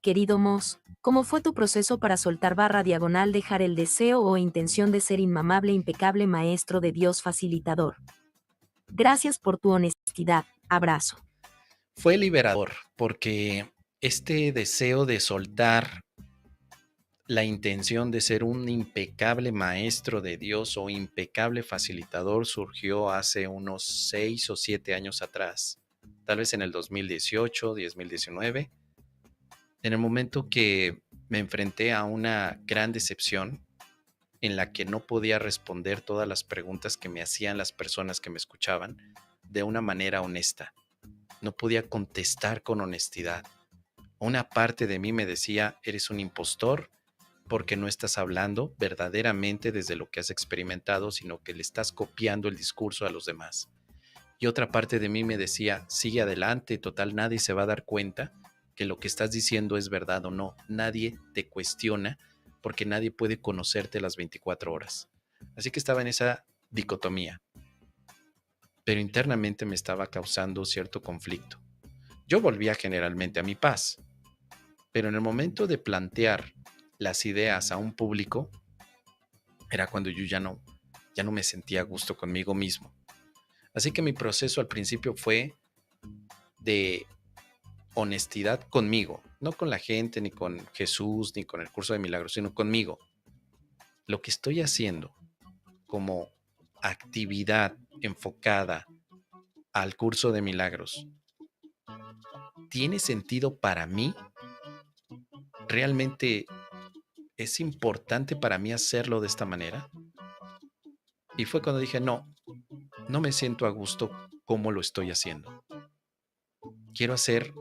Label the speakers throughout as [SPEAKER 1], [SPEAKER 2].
[SPEAKER 1] Querido Moss, ¿cómo fue tu proceso para soltar dejar el deseo o intención de ser inmamable, impecable maestro de Dios facilitador? Gracias por tu honestidad. Abrazo.
[SPEAKER 2] Fue liberador porque este deseo de soltar la intención de ser un impecable maestro de Dios o impecable facilitador surgió hace unos 6 o 7 años atrás, tal vez en el 2018, 2019, en el momento que me enfrenté a una gran decepción en la que no podía responder todas las preguntas que me hacían las personas que me escuchaban de una manera honesta. No podía contestar con honestidad. Una parte de mí me decía, eres un impostor porque no estás hablando verdaderamente desde lo que has experimentado, sino que le estás copiando el discurso a los demás. Y otra parte de mí me decía, sigue adelante, total, nadie se va a dar cuenta que lo que estás diciendo es verdad o no. Nadie te cuestiona porque nadie puede conocerte las 24 horas. Así que estaba en esa dicotomía, pero internamente me estaba causando cierto conflicto. Yo volvía generalmente a mi paz, pero en el momento de plantear las ideas a un público, era cuando yo ya no me sentía a gusto conmigo mismo. Así que mi proceso al principio fue de honestidad conmigo, no con la gente, ni con Jesús, ni con el curso de milagros, sino conmigo. Lo que estoy haciendo como actividad enfocada al curso de milagros, ¿tiene sentido para mí? ¿Realmente es importante para mí hacerlo de esta manera? Y fue cuando dije, no, no me siento a gusto como lo estoy haciendo. Quiero hacer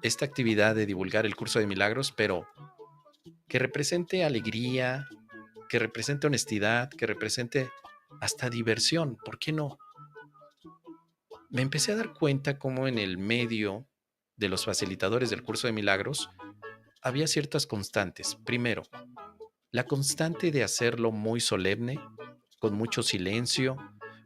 [SPEAKER 2] esta actividad de divulgar el curso de milagros, pero que represente alegría, que represente honestidad, que represente hasta diversión. ¿Por qué no? Me empecé a dar cuenta cómo en el medio de los facilitadores del curso de milagros había ciertas constantes. Primero, la constante de hacerlo muy solemne, con mucho silencio,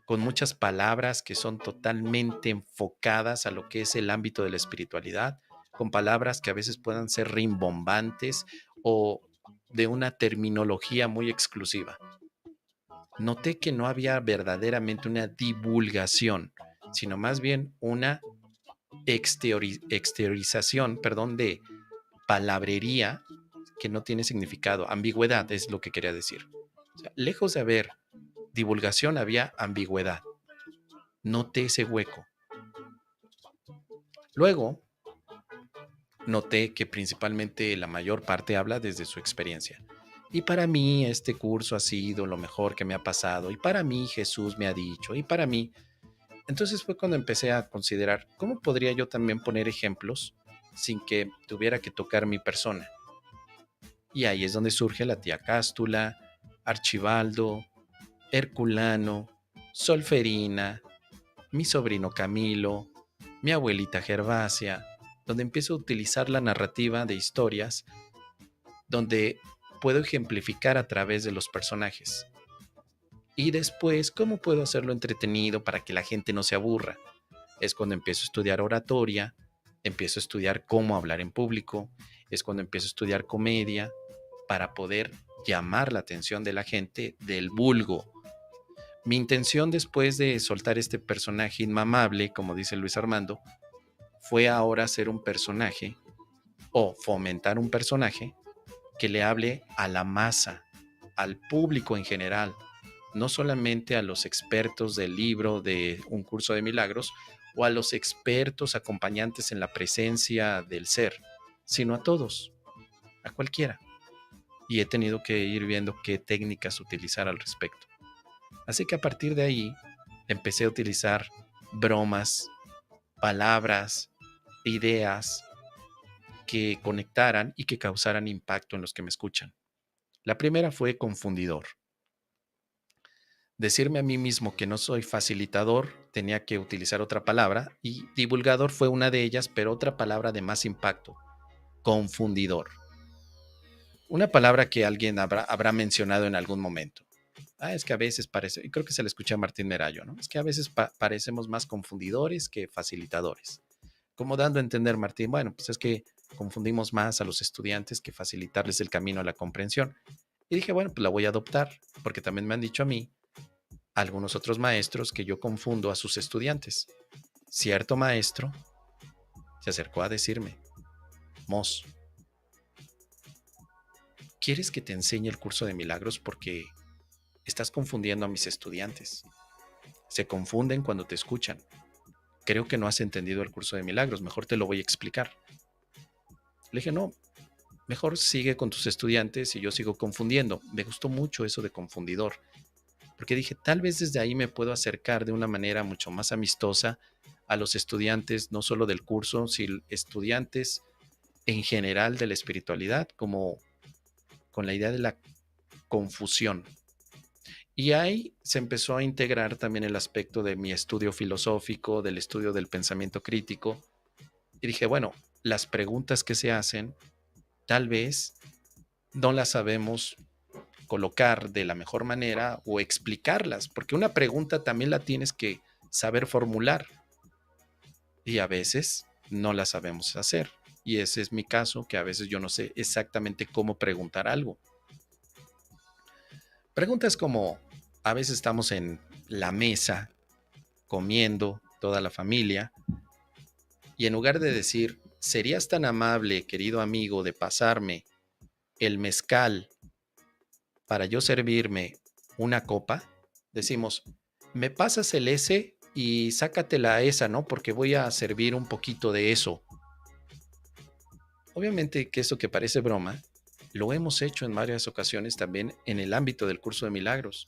[SPEAKER 2] con muchas palabras que son totalmente enfocadas a lo que es el ámbito de la espiritualidad, con palabras que a veces puedan ser rimbombantes o de una terminología muy exclusiva. Noté que no había verdaderamente una divulgación, sino más bien una exteriorización, perdón, de palabrería que no tiene significado. Ambigüedad es lo que quería decir. O sea, lejos de haber divulgación, había ambigüedad. Noté ese hueco. Luego, noté que principalmente la mayor parte habla desde su experiencia. Y para mí este curso ha sido lo mejor que me ha pasado. Y para mí Jesús me ha dicho. Y para mí. Entonces fue cuando empecé a considerar cómo podría yo también poner ejemplos sin que tuviera que tocar mi persona. Y ahí es donde surge la tía Cástula, Archibaldo, Herculano, Solferina, mi sobrino Camilo, mi abuelita Gervasia, donde empiezo a utilizar la narrativa de historias, donde puedo ejemplificar a través de los personajes. Y después, ¿cómo puedo hacerlo entretenido para que la gente no se aburra? Es cuando empiezo a estudiar oratoria, empiezo a estudiar cómo hablar en público, es cuando empiezo a estudiar comedia para poder llamar la atención de la gente del vulgo. Mi intención después de soltar este personaje inmamable, como dice Luis Armando, fue ahora ser un personaje o fomentar un personaje que le hable a la masa, al público en general, no solamente a los expertos del libro de un curso de milagros o a los expertos acompañantes en la presencia del ser, sino a todos, a cualquiera. Y he tenido que ir viendo qué técnicas utilizar al respecto. Así que a partir de ahí empecé a utilizar bromas, palabras, ideas que conectaran y que causaran impacto en los que me escuchan. La primera fue confundidor. Decirme a mí mismo que no soy facilitador, tenía que utilizar otra palabra y divulgador fue una de ellas, pero otra palabra de más impacto, confundidor. Una palabra que alguien habrá mencionado en algún momento. Es que a veces parece, y creo que se le escuché a Martín Merayo, ¿no? Es que a veces parecemos más confundidores que facilitadores. Como dando a entender, Martín, bueno, pues es que confundimos más a los estudiantes que facilitarles el camino a la comprensión. Y dije, bueno, pues la voy a adoptar, porque también me han dicho a mí algunos otros maestros que yo confundo a sus estudiantes. Cierto maestro se acercó a decirme, Mos, ¿quieres que te enseñe el curso de milagros? Porque estás confundiendo a mis estudiantes. Se confunden cuando te escuchan. Creo que no has entendido el curso de milagros, mejor te lo voy a explicar. Le dije, no, mejor sigue con tus estudiantes y yo sigo confundiendo. Me gustó mucho eso de confundidor, porque dije, tal vez desde ahí me puedo acercar de una manera mucho más amistosa a los estudiantes, no solo del curso, sino estudiantes en general de la espiritualidad, como con la idea de la confusión. Y ahí se empezó a integrar también el aspecto de mi estudio filosófico, del estudio del pensamiento crítico. Y dije, bueno, las preguntas que se hacen, tal vez no las sabemos colocar de la mejor manera o explicarlas, porque una pregunta también la tienes que saber formular y a veces no la sabemos hacer. Y ese es mi caso, que a veces yo no sé exactamente cómo preguntar algo. Preguntas como, a veces estamos en la mesa comiendo toda la familia y en lugar de decir, ¿serías tan amable, querido amigo, de pasarme el mezcal para yo servirme una copa? Decimos, me pasas el S y sácatela esa, ¿no? Porque voy a servir un poquito de eso. Obviamente que eso que parece broma, lo hemos hecho en varias ocasiones también en el ámbito del curso de milagros.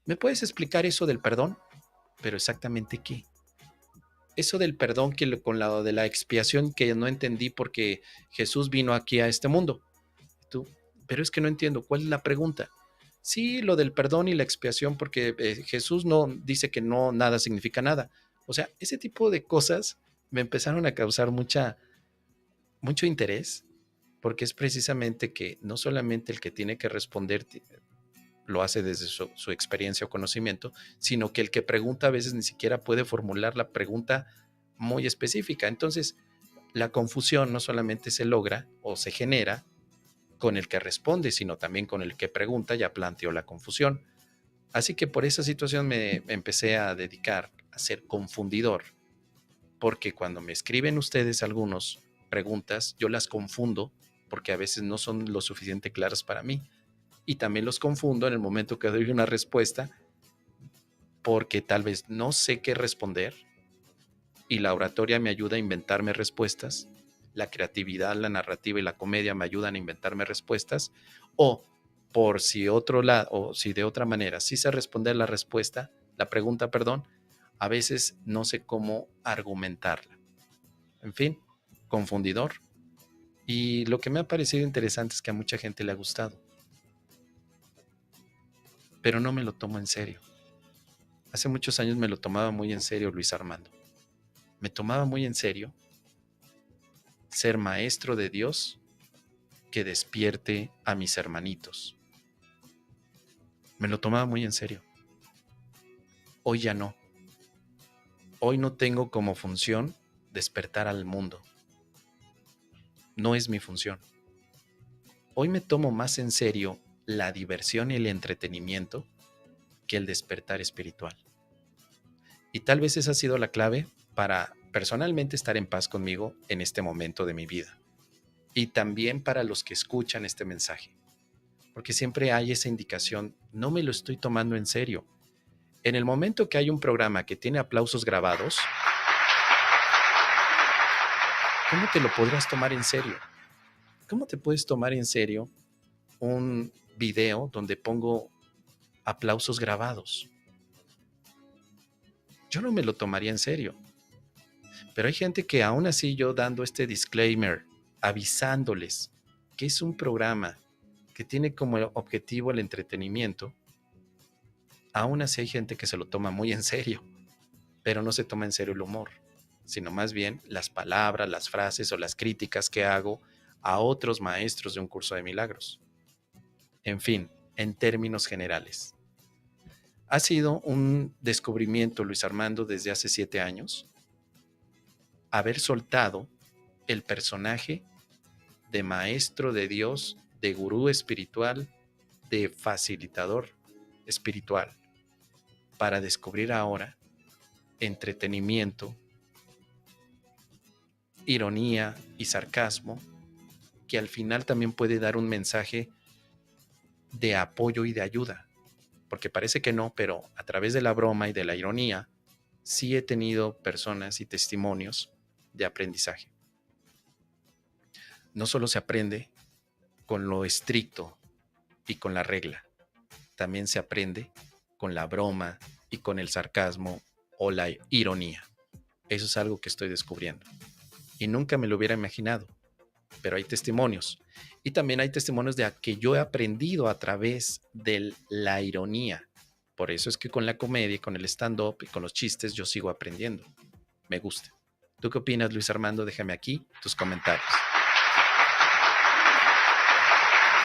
[SPEAKER 2] ¿Me puedes explicar eso del perdón? Pero exactamente qué. Eso del perdón que con la de la expiación que no entendí porque Jesús vino aquí a este mundo. Tú, pero es que no entiendo, ¿cuál es la pregunta? Sí, lo del perdón y la expiación porque Jesús no dice que no nada significa nada. O sea, ese tipo de cosas me empezaron a causar mucho interés porque es precisamente que no solamente el que tiene que responder lo hace desde su experiencia o conocimiento, sino que el que pregunta a veces ni siquiera puede formular la pregunta muy específica. Entonces, la confusión no solamente se logra o se genera con el que responde, sino también con el que pregunta, ya planteó la confusión. Así que por esa situación me empecé a dedicar a ser confundidor, porque cuando me escriben ustedes algunas preguntas, yo las confundo porque a veces no son lo suficiente claras para mí. Y también los confundo en el momento que doy una respuesta porque tal vez no sé qué responder y la oratoria me ayuda a inventarme respuestas, la creatividad, la narrativa y la comedia me ayudan a inventarme respuestas, o por si otro lado, o si de otra manera sí sé responder la pregunta, perdón, a veces no sé cómo argumentarla. En fin, confundidor. Y lo que me ha parecido interesante es que a mucha gente le ha gustado, pero no me lo tomo en serio. Hace muchos años me lo tomaba muy en serio, Luis Armando. Me tomaba muy en serio ser maestro de Dios que despierte a mis hermanitos. Me lo tomaba muy en serio. Hoy ya no. Hoy no tengo como función despertar al mundo. No es mi función. Hoy me tomo más en serio la diversión y el entretenimiento que el despertar espiritual. Y tal vez esa ha sido la clave para personalmente estar en paz conmigo en este momento de mi vida. Y también para los que escuchan este mensaje. Porque siempre hay esa indicación, no me lo estoy tomando en serio. En el momento que hay un programa que tiene aplausos grabados, ¿cómo te lo podrás tomar en serio? ¿Cómo te puedes tomar en serio un video donde pongo aplausos grabados? Yo no me lo tomaría en serio. Pero hay gente que aún así yo dando este disclaimer, avisándoles que es un programa que tiene como objetivo el entretenimiento, aún así hay gente que se lo toma muy en serio, pero no se toma en serio el humor, sino más bien las palabras, las frases o las críticas que hago a otros maestros de un curso de milagros. En fin, en términos generales. Ha sido un descubrimiento, Luis Armando, desde hace 7 años, haber soltado el personaje de maestro de Dios, de gurú espiritual, de facilitador espiritual, para descubrir ahora entretenimiento, ironía y sarcasmo, que al final también puede dar un mensaje de apoyo y de ayuda, porque parece que no, pero a través de la broma y de la ironía, sí he tenido personas y testimonios de aprendizaje. No solo se aprende con lo estricto y con la regla, también se aprende con la broma y con el sarcasmo o la ironía. Eso es algo que estoy descubriendo y nunca me lo hubiera imaginado, pero hay testimonios. Y también hay testimonios de que yo he aprendido a través de la ironía. Por eso es que con la comedia, con el stand-up y con los chistes yo sigo aprendiendo. Me gusta. ¿Tú qué opinas, Luis Armando? Déjame aquí tus comentarios.